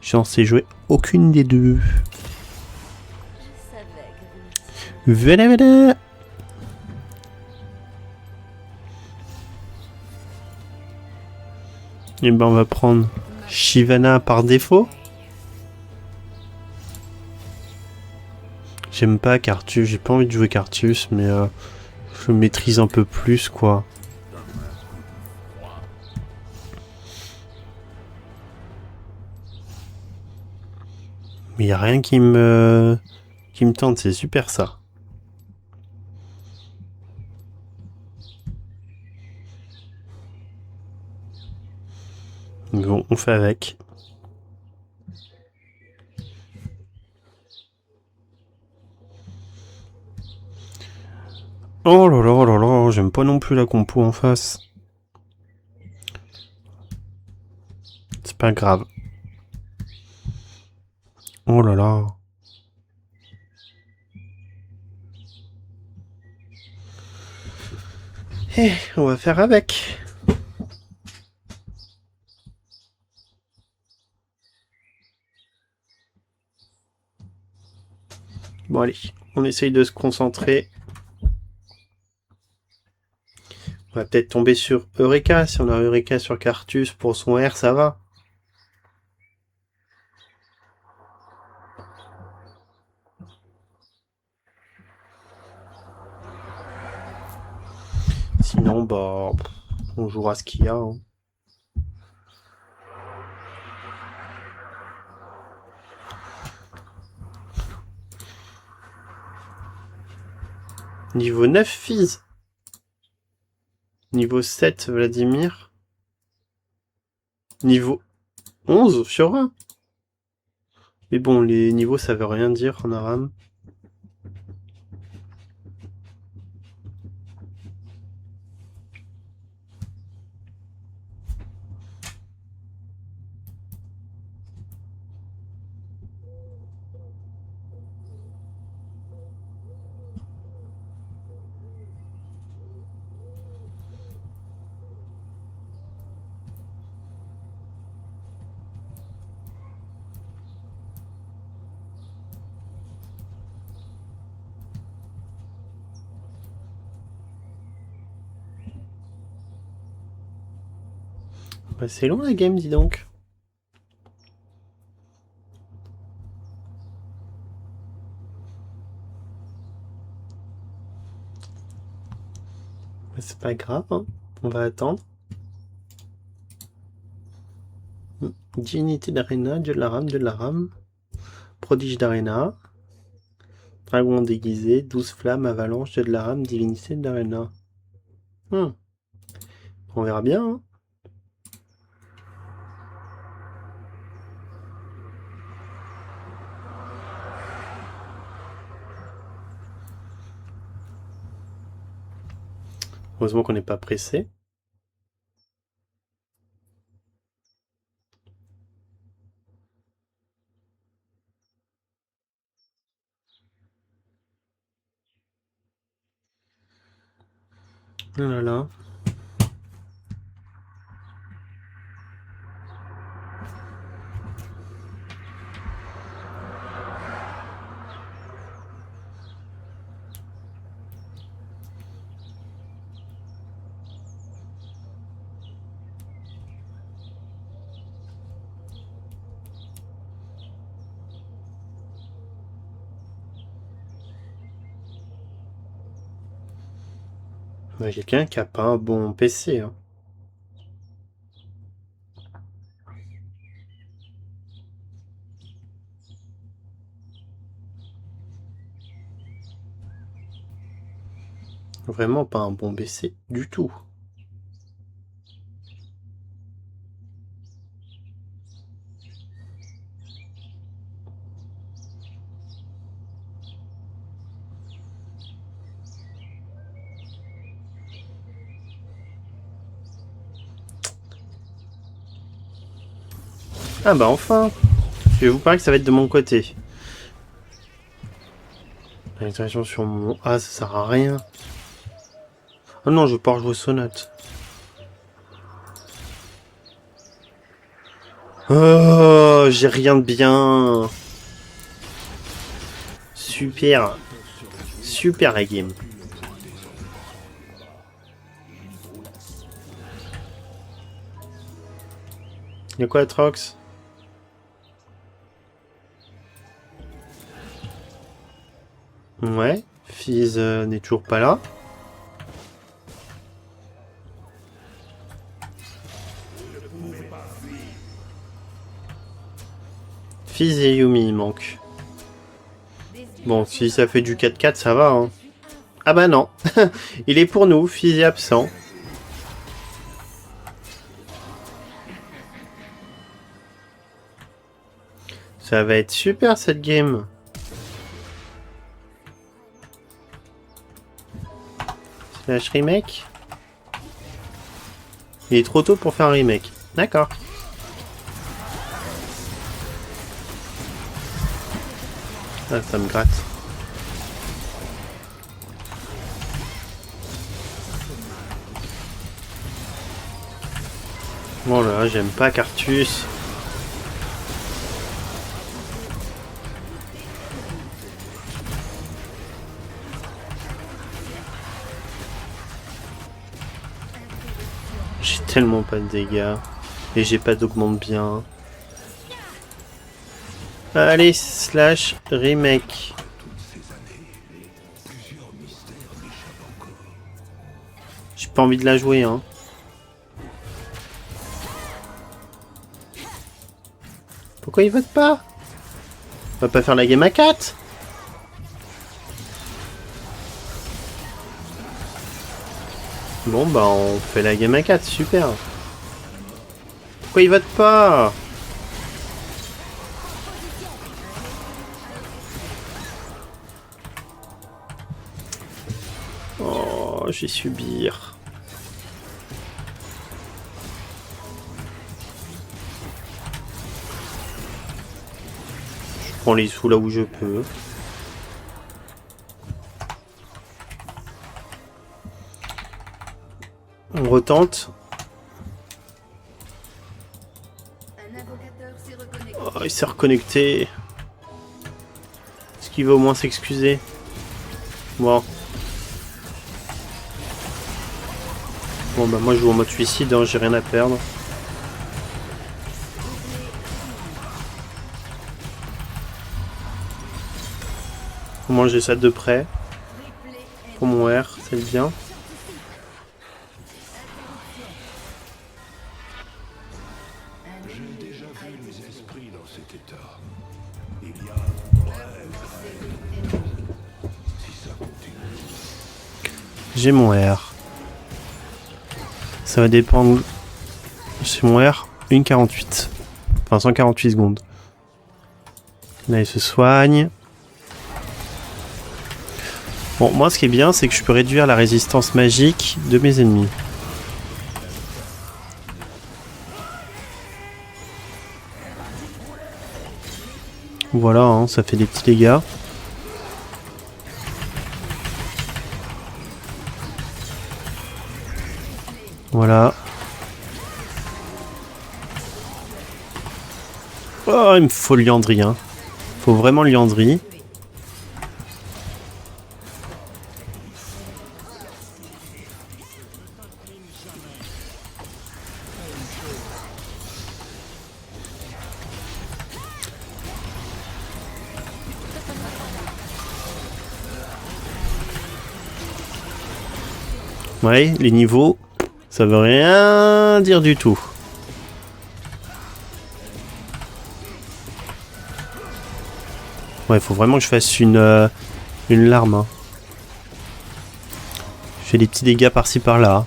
J'en sais jouer aucune des deux. Voilà, voilà. Et ben on va prendre Shyvana par défaut. J'aime pas Carthus, j'ai pas envie de jouer Carthus, mais je le maîtrise un peu plus quoi. Mais y a rien qui me tente, c'est super ça. Bon, on fait avec. Oh là là là là, j'aime pas non plus la compo en face. C'est pas grave. Oh là là. Eh, on va faire avec. Bon allez, on essaye de se concentrer. On va peut-être tomber sur Eureka. Si on a Eureka sur Carthus pour son R, ça va. Sinon, bah, on jouera ce qu'il y a. Hein. Niveau 9, Fizz. Niveau 7, Vladimir. Niveau 11, Fiora. Mais bon, les niveaux, ça veut rien dire en Aram. Bah, c'est long la game, dis donc. Bah, c'est pas grave, hein. On va attendre. Divinité d'Arena, Dieu de la rame, Dieu de la rame. Prodige d'Arena. Dragon déguisé, 12 flammes, avalanche, Dieu de la rame, Divinité d'Arena. On verra bien, hein. Heureusement qu'on n'est pas pressé. Oh là là. Il y a quelqu'un qui a pas un bon PC, hein. Vraiment pas un bon PC du tout. Ah bah enfin. Je vais vous parler que ça va être de mon côté. L'interaction sur mon A, ça sert à rien. Oh non, je veux pas rejouer Sonate. Oh, j'ai rien de bien. Super. Super la game. Y'a quoi, Trox? Ouais, Fizz n'est toujours pas là. Fizz et Yumi, il manque. Bon, si ça fait du 4-4, ça va, hein. Ah bah non. Il est pour nous, Fizz est absent. Ça va être super, cette game. Slash remake. Il est trop tôt pour faire un remake. D'accord. Ah, ça me gratte. Oh là, j'aime pas Cartus. J'ai tellement pas de dégâts. Et j'ai pas d'augmente bien. Allez, slash remake. J'ai pas envie de la jouer, hein. Pourquoi il vote pas? On va pas faire la game à 4. Bon bah on fait la game à 4, super. Pourquoi il vote pas? Oh, je vais subir. Je prends les sous là où je peux. On retente. Oh, il s'est reconnecté. Est-ce qu'il va au moins s'excuser? Bon. Bon bah moi je joue en mode suicide, hein, j'ai rien à perdre. Au moins j'ai ça de près. Pour mon R, c'est bien. J'ai mon R. Ça va dépendre. J'ai mon R, 1,48. Enfin 148 secondes. Là il se soigne. Bon, moi ce qui est bien, c'est que je peux réduire la résistance magique de mes ennemis. Voilà, hein, ça fait des petits dégâts. Voilà. Oh, il me faut Liandry, hein. Faut vraiment Liandry. Ouais, les niveaux, ça veut rien dire du tout. Ouais, faut vraiment que je fasse une larme. Hein. Je fais des petits dégâts par-ci par-là.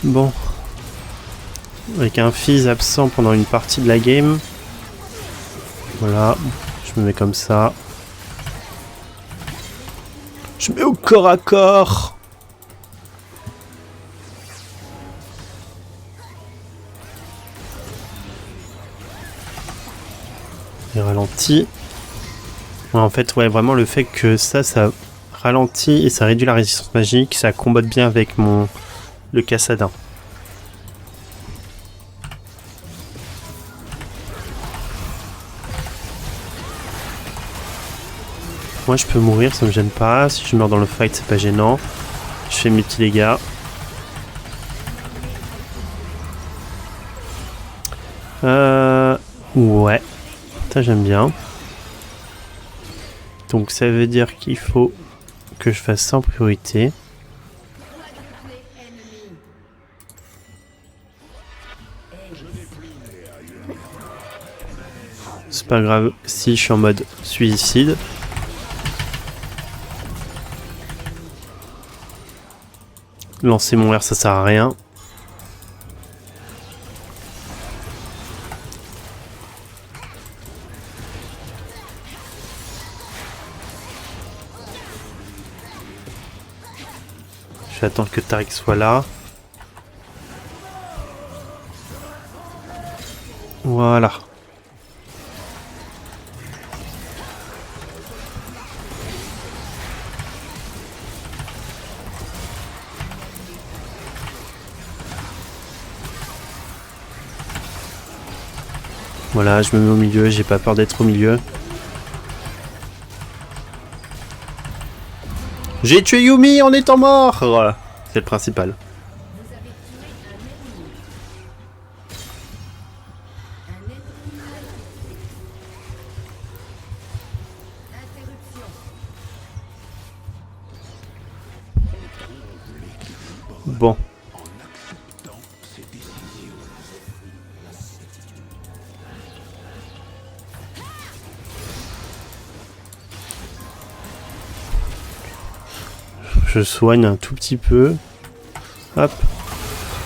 Bon. Avec un Fizz absent pendant une partie de la game. Voilà. Je me mets comme ça. Je mets au corps à corps. c'est ralenti. Ouais, en fait, ouais, vraiment le fait que ça ralentit et ça réduit la résistance magique, ça combote bien avec le Cassadin. Moi je peux mourir, ça me gêne pas. Si je meurs dans le fight, c'est pas gênant. Je fais mes petits dégâts. Ouais. Ça j'aime bien. Donc ça veut dire qu'il faut que je fasse ça en priorité. C'est pas grave si je suis en mode suicide. Lancer mon R, ça sert à rien. Je vais attendre que Tariq soit là. Voilà. Voilà, je me mets au milieu, j'ai pas peur d'être au milieu. J'ai tué Yumi en étant mort. Voilà, c'est le principal. Bon. Je soigne un tout petit peu. Hop.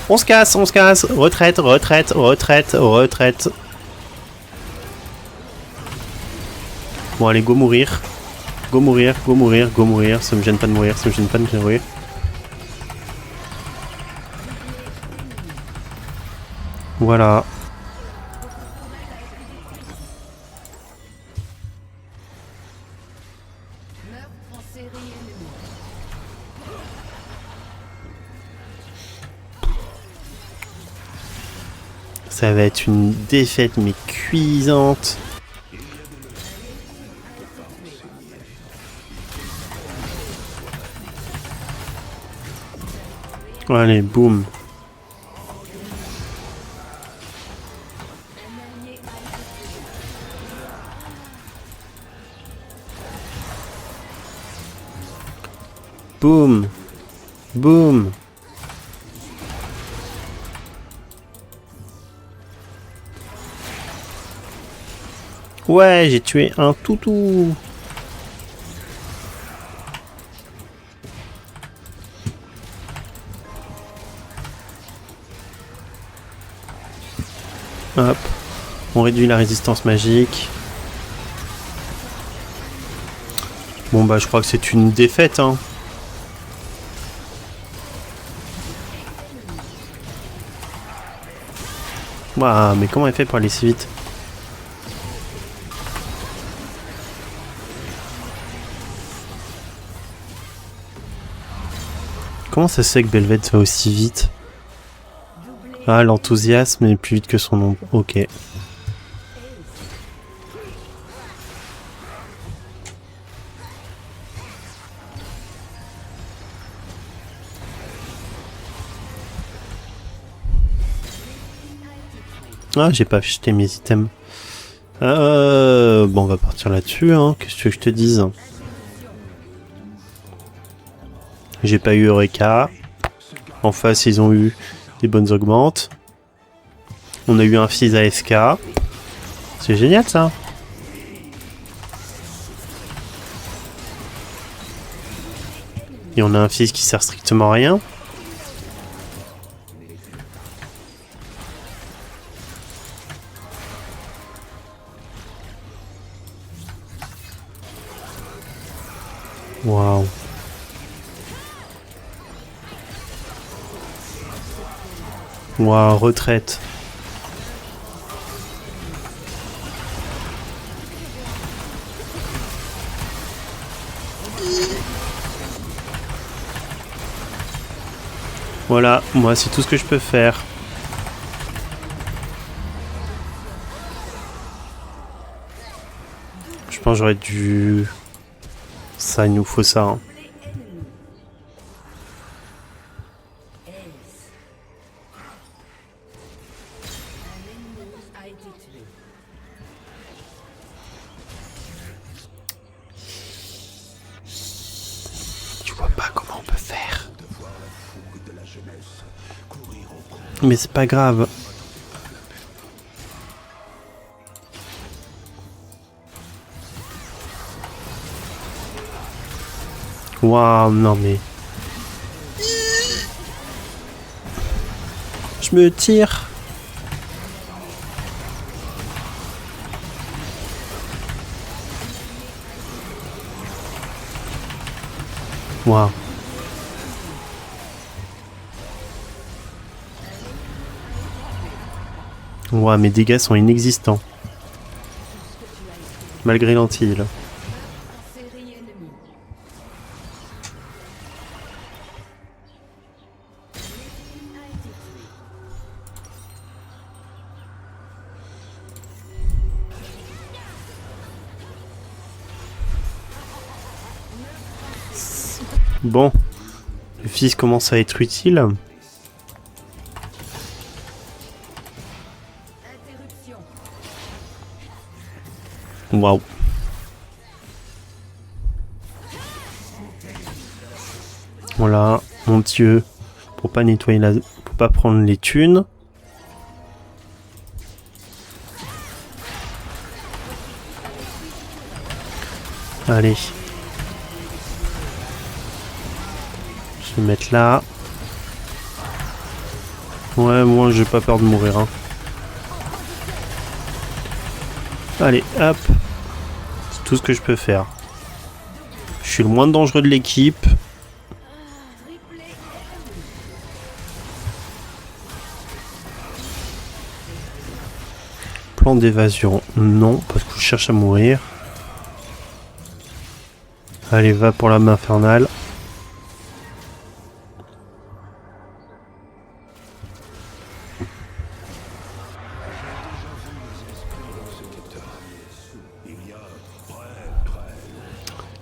On se casse, on se casse. Retraite, retraite, retraite, retraite. Bon, allez, go mourir. Go mourir, go mourir, go mourir. Ça me gêne pas de mourir, ça me gêne pas de mourir. Voilà. Ça va être une défaite mais cuisante. Allez, boum. Boum. Boum. Ouais, j'ai tué un toutou. Hop. On réduit la résistance magique. Bon bah je crois que c'est une défaite hein. Waouh, mais comment elle fait pour aller si vite? Comment ça se fait que Belveth va aussi vite? Ah, l'enthousiasme est plus vite que son ombre. Ok. Ah, j'ai pas acheté mes items. Bon, on va partir là-dessus, hein. Qu'est-ce que tu veux que je te dise? J'ai pas eu Eureka. En face, ils ont eu des bonnes augmentes. On a eu un fils ASK. C'est génial, ça. Et on a un fils qui sert strictement à rien. Waouh. Waouh, retraite. Voilà, moi c'est tout ce que je peux faire. Je pense que j'aurais dû... Ça, il nous faut ça. Hein. Tu vois pas comment on peut faire. Mais c'est pas grave. Waouh, non mais... Je me tire. Waouh. Waouh, mes dégâts sont inexistants. Malgré l'anti, là. Bon, le fils commence à être utile. Waouh. Voilà, mon dieu, pour pas nettoyer la... pour pas prendre les thunes. Allez. Je vais mettre là. Ouais, moi j'ai pas peur de mourir. Hein. Allez, hop. C'est tout ce que je peux faire. Je suis le moins dangereux de l'équipe. Plan d'évasion, non, parce que je cherche à mourir. Allez, va pour la main infernale.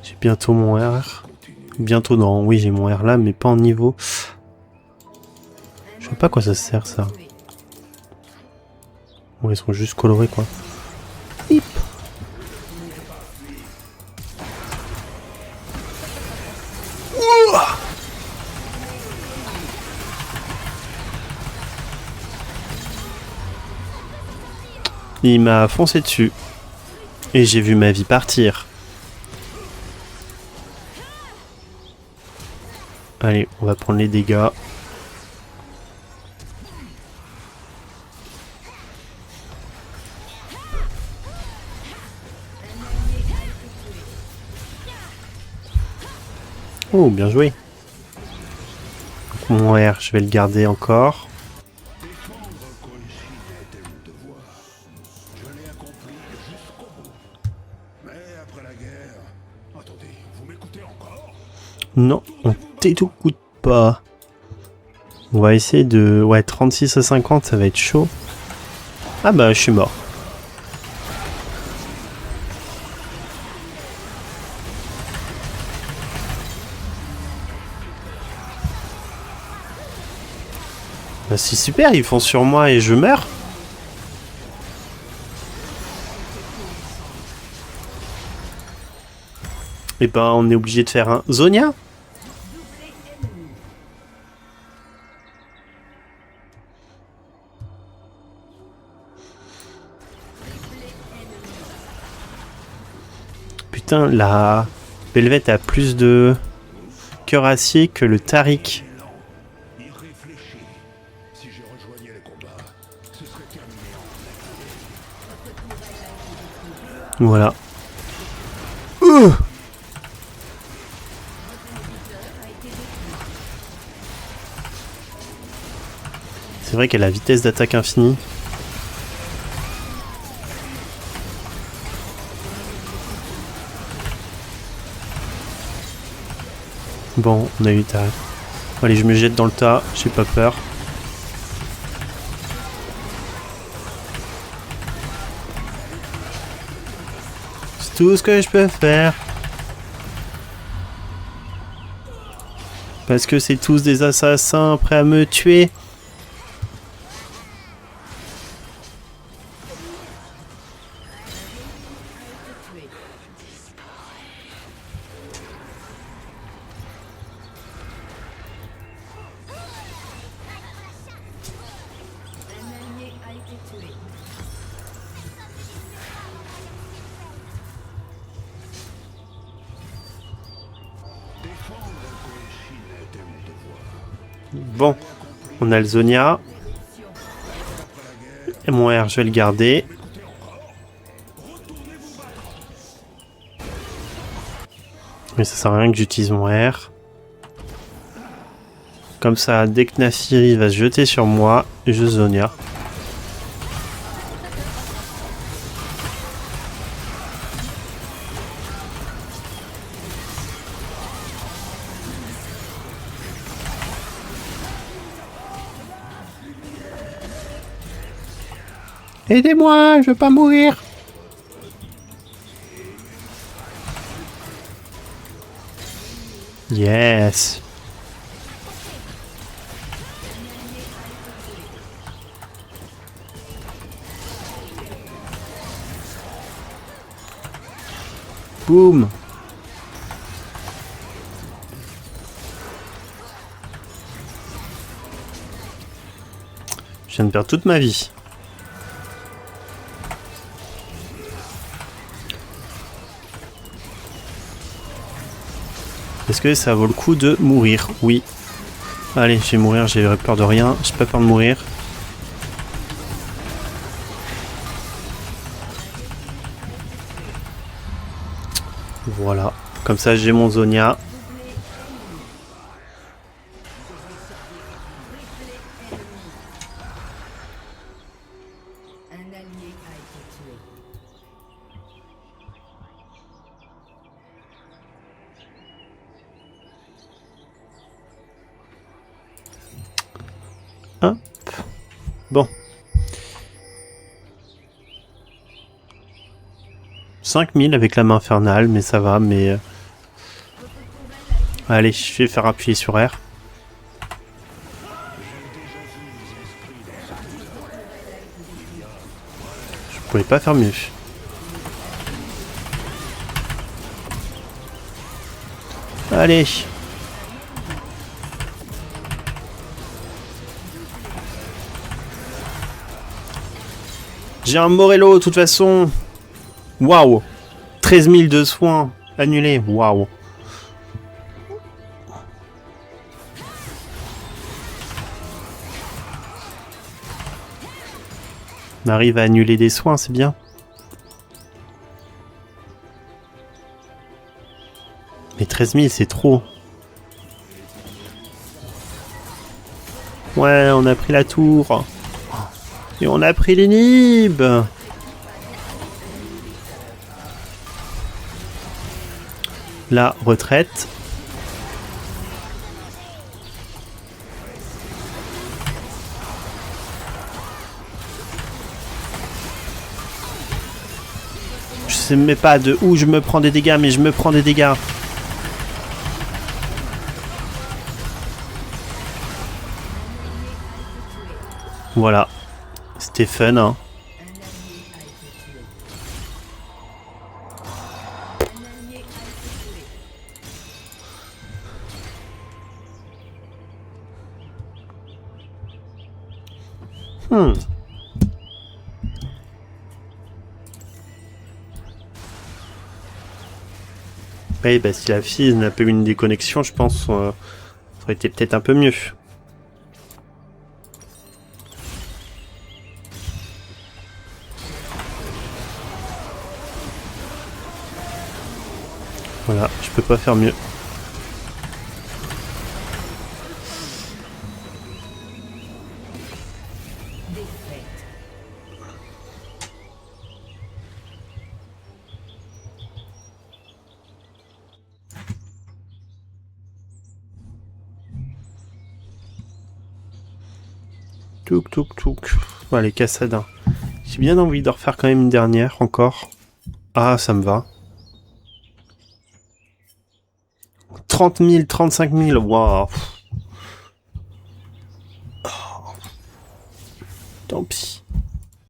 J'ai bientôt mon R. Bientôt non, oui j'ai mon R là, mais pas en niveau. Je sais pas à quoi ça sert ça. Bon, ils sont juste colorés quoi. Hip. Il m'a foncé dessus. Et j'ai vu ma vie partir. Allez, on va prendre les dégâts. Oh, bien joué. Donc, mon R, je vais le garder encore. Non, on t'écoute pas. On va essayer de... Ouais, 36 à 50, ça va être chaud. Ah bah, je suis mort. Bah c'est super, ils font sur moi et je meurs. Et ben, on est obligé de faire un Zonia. Putain, la Belvette a plus de cœur acier que le Tariq. Voilà. C'est vrai qu'elle a vitesse d'attaque infinie. Bon, on a eu ta... Allez, je me jette dans le tas, j'ai pas peur. C'est tout ce que je peux faire. Parce que c'est tous des assassins prêts à me tuer. Bon, on a le Zonia. Et mon R, je vais le garder. Mais ça sert à rien que j'utilise mon R. Comme ça, dès que Naafiri va se jeter sur moi, je Zonia. Aidez-moi, je veux pas mourir. Yes. Boum. Je viens de perdre toute ma vie. Est-ce que ça vaut le coup de mourir? Oui. Allez, je vais mourir, j'ai peur de rien. J'ai pas peur de mourir. Voilà. Comme ça, j'ai mon Zonia. Hop. Bon. 5000 avec la main infernale, mais ça va, mais... Allez, je vais faire appuyer sur R. Je pouvais pas faire mieux. Allez. J'ai un Morello, de toute façon. Waouh. 13 000 de soins annulés. Waouh. On arrive à annuler des soins, c'est bien. Mais 13 000, c'est trop. Ouais, on a pris la tour. Et on a pris l'inhib. La retraite. Je sais même pas de où je me prends des dégâts, mais je me prends des dégâts. Voilà. C'était fun, hein. Oui, bah si la fille n'a pas eu une déconnexion, je pense ça aurait été peut-être un peu mieux. Voilà, je peux pas faire mieux. Touk, touk, touk. Bon, allez, Cassadin. J'ai bien envie de refaire quand même une dernière, encore. Ah, ça me va. 30 000, 35 000, waouh. Tant pis.